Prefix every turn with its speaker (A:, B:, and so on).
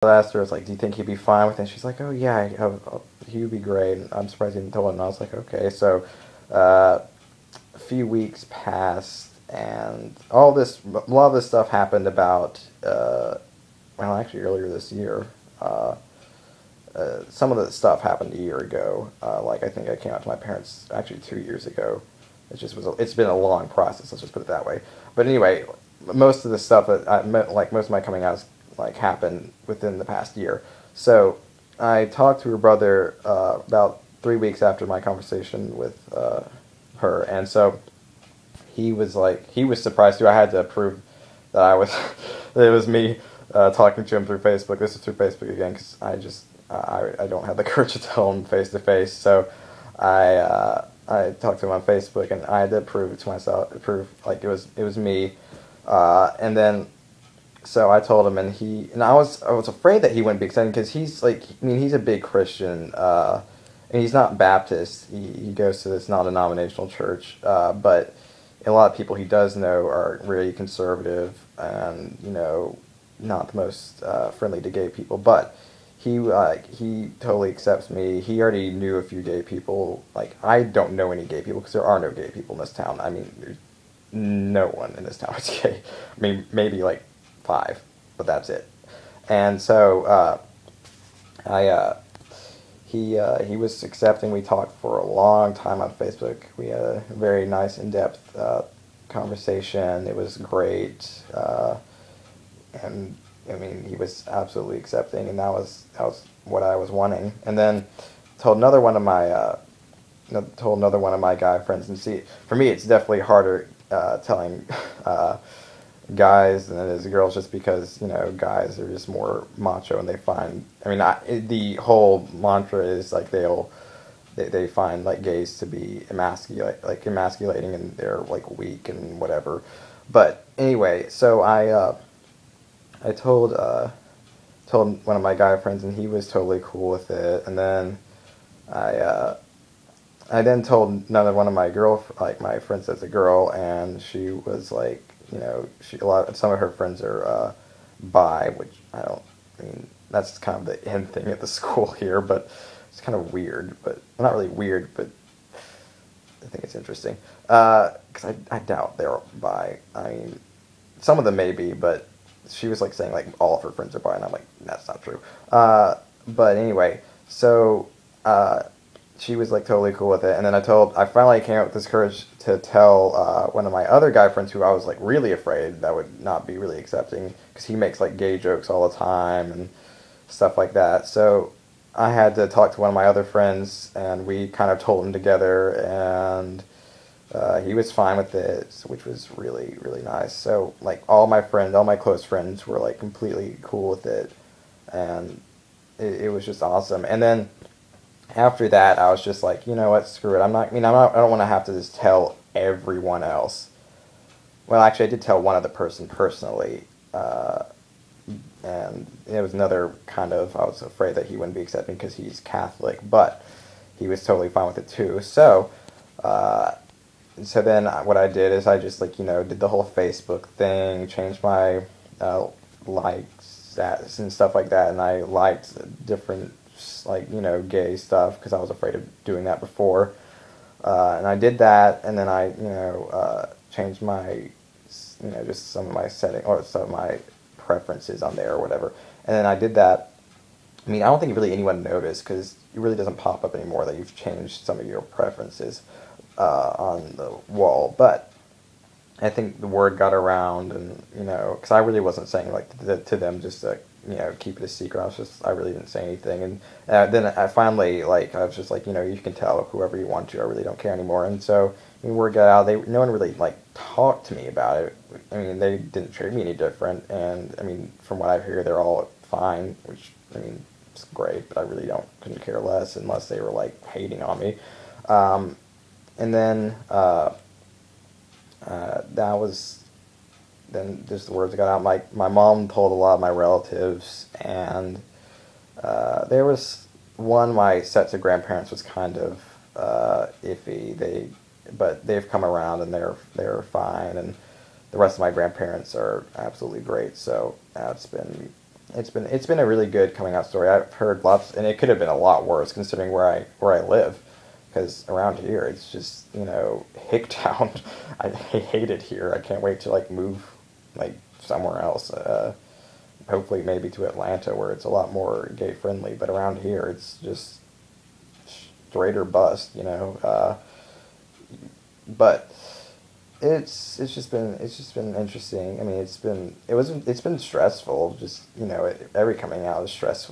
A: I asked her, I was like, do you think he'd be fine with it? And she's like, oh yeah, he would be great. And I'm surprised he didn't tell him. And I was like, okay. So uh, a few weeks passed, and a lot of this stuff happened about, well, actually earlier this year. Uh, some of the stuff happened a year ago. Like I think I came out to my parents actually 2 years ago. It's been a long process. Let's just put it that way. But anyway, most of the stuff like most of my coming out like happened within the past year. So I talked to her brother about 3 weeks after my conversation with her, and so he was surprised too. I had to prove that I was that it was me talking to him through Facebook. This is through Facebook again because I don't have the courage to tell him face to face. So I talked to him on Facebook, and I had to prove it to myself, prove like it was me. And then so I told him, and I was afraid that he wouldn't be excited because he's like, I mean, he's a big Christian, and he's not Baptist. He goes to this non-denominational church, but a lot of people he does know are really conservative and not the most friendly to gay people. But he totally accepts me. He already knew a few gay people. Like I don't know any gay people because there are no gay people in this town. I mean, there's no one in this town is gay. I mean, maybe like five, but that's it. And so I he was accepting. We talked for a long time on Facebook. We had a very nice, in-depth conversation. It was great, and I mean, he was absolutely accepting, and that was what I was wanting. And then told another one of my told another one of my guy friends, and see, for me, it's definitely harder telling guys than it is girls, just because guys are just more macho, and they find. I mean, the whole mantra is like they find like gays to be emasculating, and they're like weak and whatever. But anyway, so I told one of my guy friends, and he was totally cool with it. And then I uh, I then told another one of my my friends that's a girl, and she was like, some of her friends are bi, which I don't. I mean, that's kind of the in thing at the school here, but it's kind of weird. But well, not really weird, but I think it's interesting because I doubt they're bi. I mean, some of them may be, but she was like saying like all of her friends are bi, and I'm like, that's not true. But anyway, so she was like totally cool with it, and then I finally came up with this courage to tell one of my other guy friends who I was like really afraid that would not be really accepting because he makes like gay jokes all the time and stuff like that. So I had to talk to one of my other friends, and we kind of told him together, and he was fine with it, which was really, really nice. So, like, all my close friends were, like, completely cool with it, and it was just awesome. And then after that, I was just like, you know what, screw it. I don't want to have to just tell everyone else. Well, actually, I did tell one other person personally, and it was another kind of, I was afraid that he wouldn't be accepting because he's Catholic, but he was totally fine with it too. Uh, so then what I did is I just like did the whole Facebook thing, changed my likes status and stuff like that, and I liked different like gay stuff because I was afraid of doing that before, and I did that, and then I changed my just some of my setting or some of my preferences on there or whatever, and then I did that. I mean, I don't think really anyone noticed because it really doesn't pop up anymore that you've changed some of your preferences on the wall. But I think the word got around, and because I really wasn't saying like to them just to keep it a secret. I really didn't say anything, and then I finally like I was just like you can tell whoever you want to. I really don't care anymore. And so word got out. No one really like talked to me about it. I mean, they didn't treat me any different, and I mean, from what I hear, they're all fine, which I mean, it's great. But I really couldn't care less unless they were like hating on me. And then that was then just the words got out. My mom told a lot of my relatives, and there was one my sets of grandparents was kind of iffy. But they've come around, and they're fine, and the rest of my grandparents are absolutely great. So it's been it's been a really good coming out story. I've heard lots, and it could have been a lot worse considering where I live, because around here it's just Hicktown. I hate it here. I can't wait to like move like somewhere else. Hopefully maybe to Atlanta where it's a lot more gay friendly. But around here it's just straight or bust. But it's just been interesting. I mean, it's been stressful. Just every coming out is stressful.